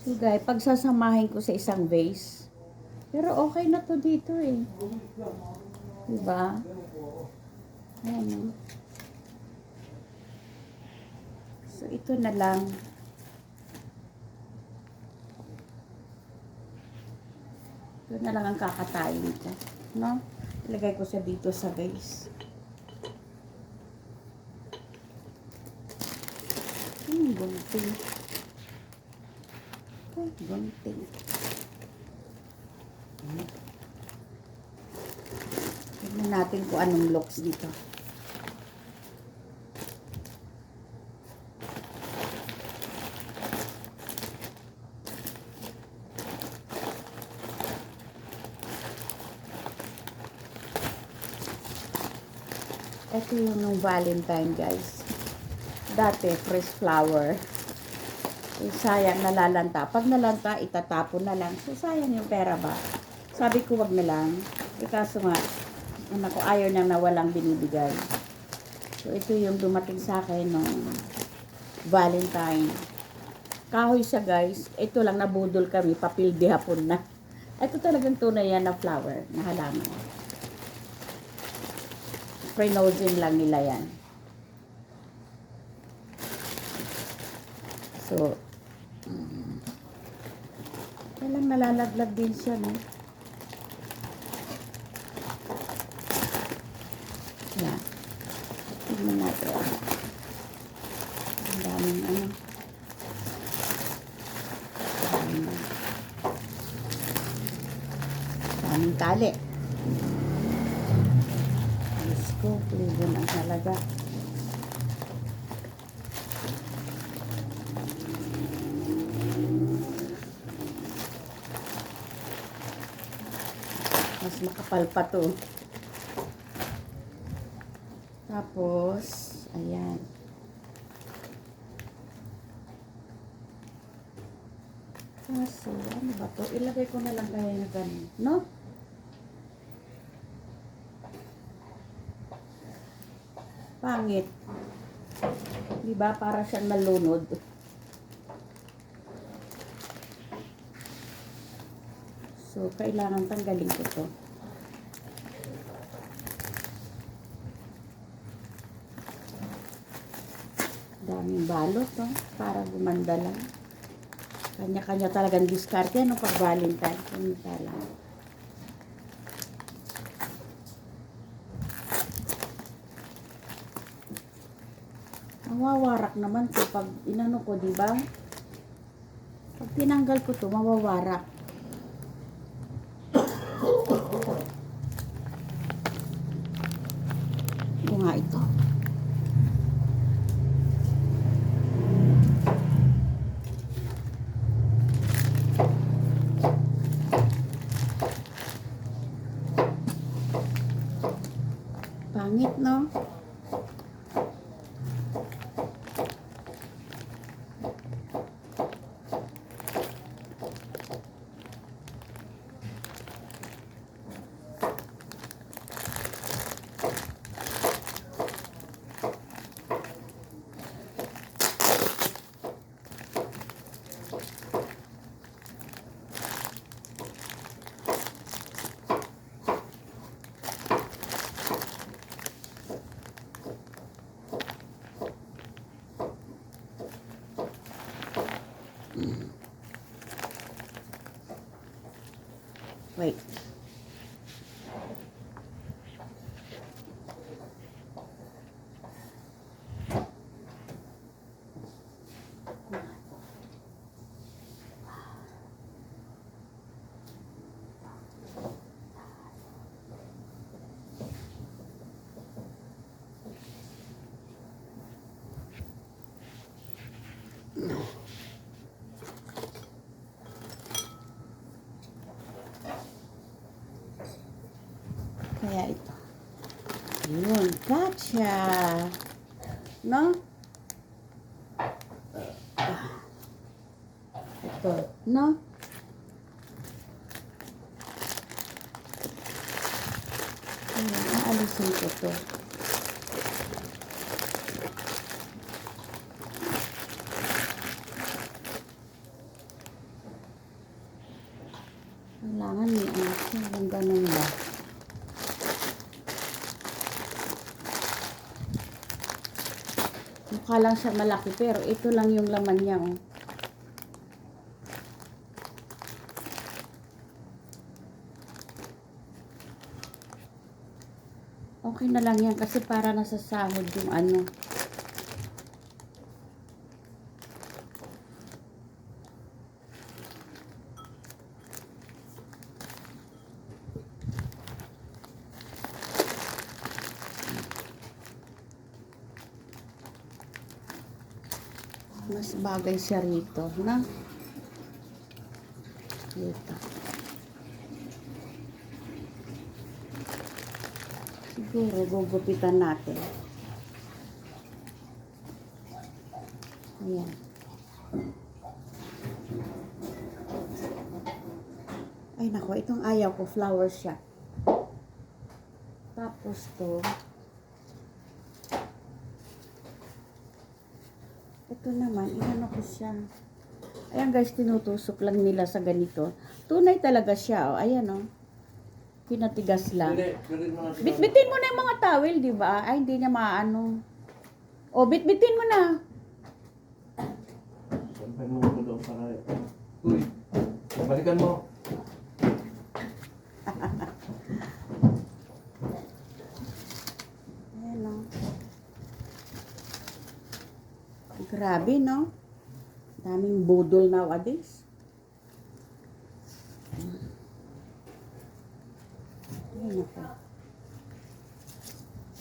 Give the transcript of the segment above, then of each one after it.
So guys, pagsasamahin ko sa isang vase. Pero okay na to dito eh. Diba? Ayan o. So ito na lang. Ito na lang ang kakatayin ko. No? Ilagay ko siya dito sa vase. Gunting. Gunting. Tignan natin kung anong looks dito. Ito yung nung Valentine, guys. Dati, fresh flower. So, sayang, nalalanta. Pag nalanta, itatapon na lang. So, sayang yung pera ba? Sabi ko, wag na lang. Kaso nga, anak ko, ayaw niya na walang binibigay. So, ito yung dumating sa akin nung Valentine. Kahoy siya, guys. Ito lang, nabudol kami. Papildi hapon na. Ito talagang tunay yan na flower, na halaman. Frenozin lang nila yan. So, kailang nalalaglag din siya, no? Yan. Tignan natin. Ang daming ano. Daming tali. Diyos ko, tulibon ang talaga. Mas makapal pa to. Tapos, ayan. Kaso, ano ba to? Ilagay ko na lang kaya na ganun, no? Pangit. Diba? Para siyang nalunod. So, kailangan tanggalin ko to. Daming balot, no? Para gumanda lang. Kanya-kanya talagang diskarte, ano, pag Valentine. Kumita lang. Mawawarak naman to pag inano ko, diba? Pag tinanggal ko to, mawawarak. Ito nga ito. Pangit, no? Wait. Kaya ito. Yun. Gotcha. No? Ito. No? Ayan. Aalisin ko to. Kailangan may ano siya, yung ganun ba? Mukha lang siya malaki, pero ito lang yung laman niya, oh. Okay na lang yan kasi para nasa sahod yung ano. Mas bagay siya rito, na? Dito. Siguro, gugupitan natin. Ayan. Ay, nako, itong ayaw ko, flower siya. Tapos to, ito naman, inano ko siya. Ayan guys, tinutusok lang nila sa ganito. Tunay talaga siya, oh. Ayan, oh. Pinatigas lang. Bitbitin mo na yung mga towel, di ba? Ay, hindi niya maano. O, bitbitin mo na. Sampay mo ko doon para... Uy, balikan mo. Ayan, oh. Grabe, no? Daming budol nowadays. Ayan ako.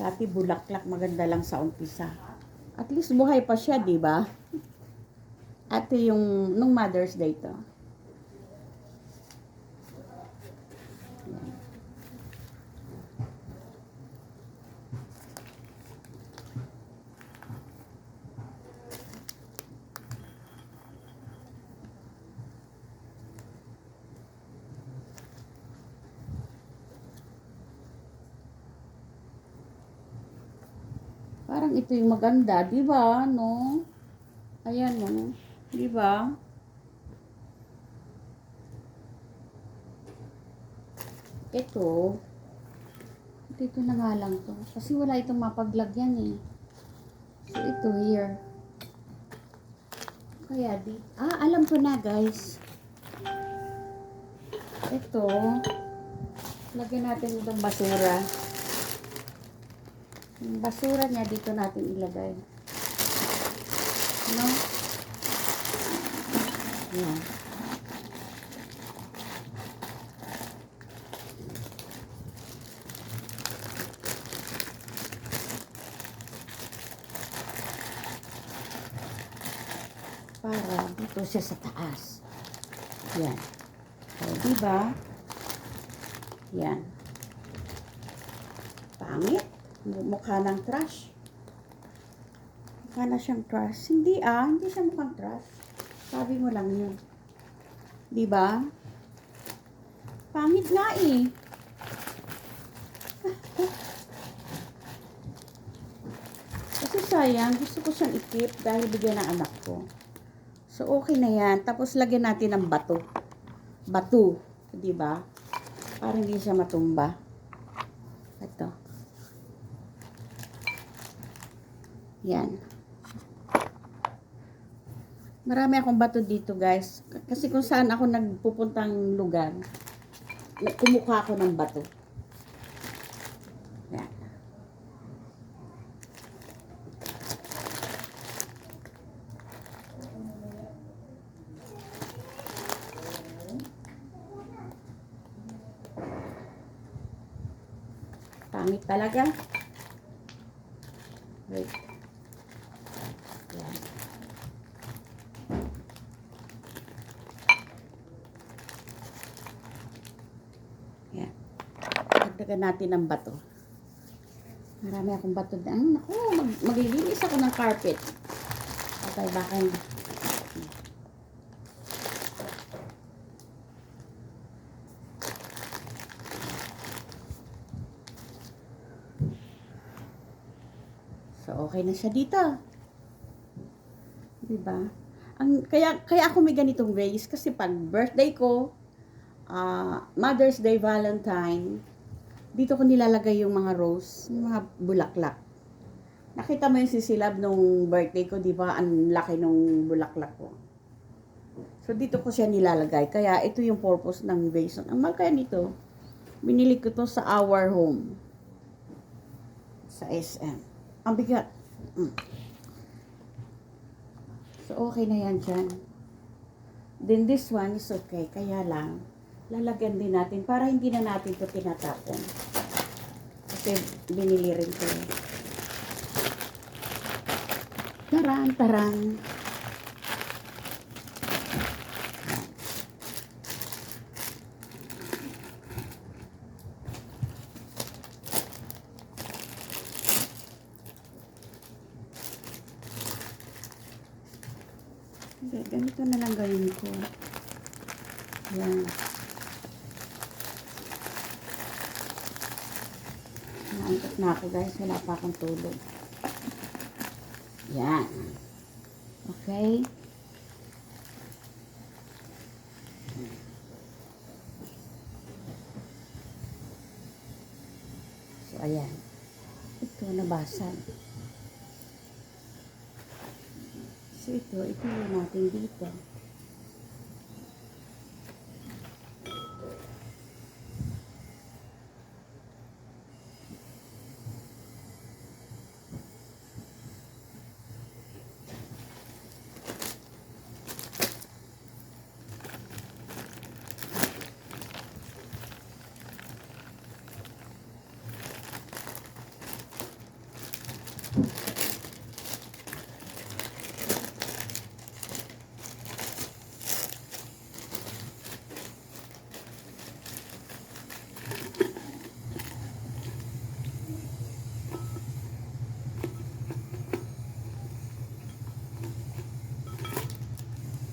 Dati bulaklak maganda lang sa umpisa. At least buhay pa siya, di ba? At yung nung Mother's Day to. Parang ito yung maganda, di ba? No? Ayan, no? Di ba? Ito na nga lang to. Kasi wala itong mapaglagyan eh. So, ito here. Kaya di... alam ko na guys. Ito. Lagyan natin itong basura. Yung basura niya dito natin ilagay. No? Yan. Para dito siya sa taas. Yan. O, diba? Yan. Pangit. Mukha ng trash. Mukha na siyang trash. Hindi hindi siya mukhang trash. Sabi mo lang yun. Diba? Pangit nga eh. Kasi sayang, gusto ko siyang i-keep dahil bigyan ng anak ko. So, okay na yan. Tapos, lagyan natin ng bato. Bato. Diba? Para hindi siya matumba. Ito. Yan. Marami akong bato dito, guys. Kasi kung saan ako nagpupuntang lugar, kumukuha ako ng bato. Yan. Pangit talaga. Wait. Yan. Yan. Dagdagan natin ng bato. Marami akong bato. Naku, maglilinis ako ng carpet. Okay, baka hindi. So, okay na siya dito. Diba? Kaya ako may ganitong vase kasi pag birthday ko, Mother's Day, Valentine, dito ko nilalagay yung mga rose, yung mga bulaklak. Nakita mo yung sisilab nung birthday ko, di ba? Ang laki nung bulaklak ko. So, dito ko siya nilalagay. Kaya, ito yung purpose ng vase. Ang mahal kaya nito, binili ko to sa Our Home. Sa SM. Ang bigat. So, okay na yan dyan. Then, this one is okay. Kaya lang, lalagyan din natin para hindi na natin ito tinatapon. Kasi, binili rin ko. Taran, taran. Hindi, ganito na lang gawin ko. Yan. Naantok na ako guys, wala pa akong tulog. Yan. Okay. So, ayan. Ito, nabasag. So, ito natin dito.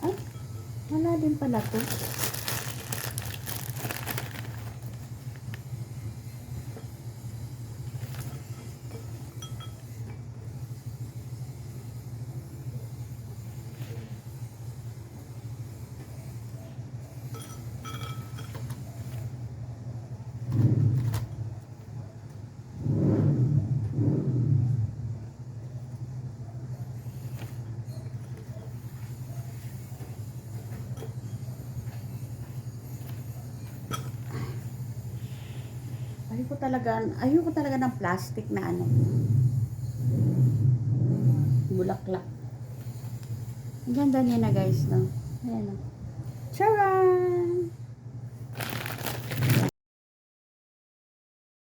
Ay, wala din pala to. Ayoko talaga ng plastic na ano. Bulaklak. Ang ganda niya na guys, no? Ayan, no? Tara!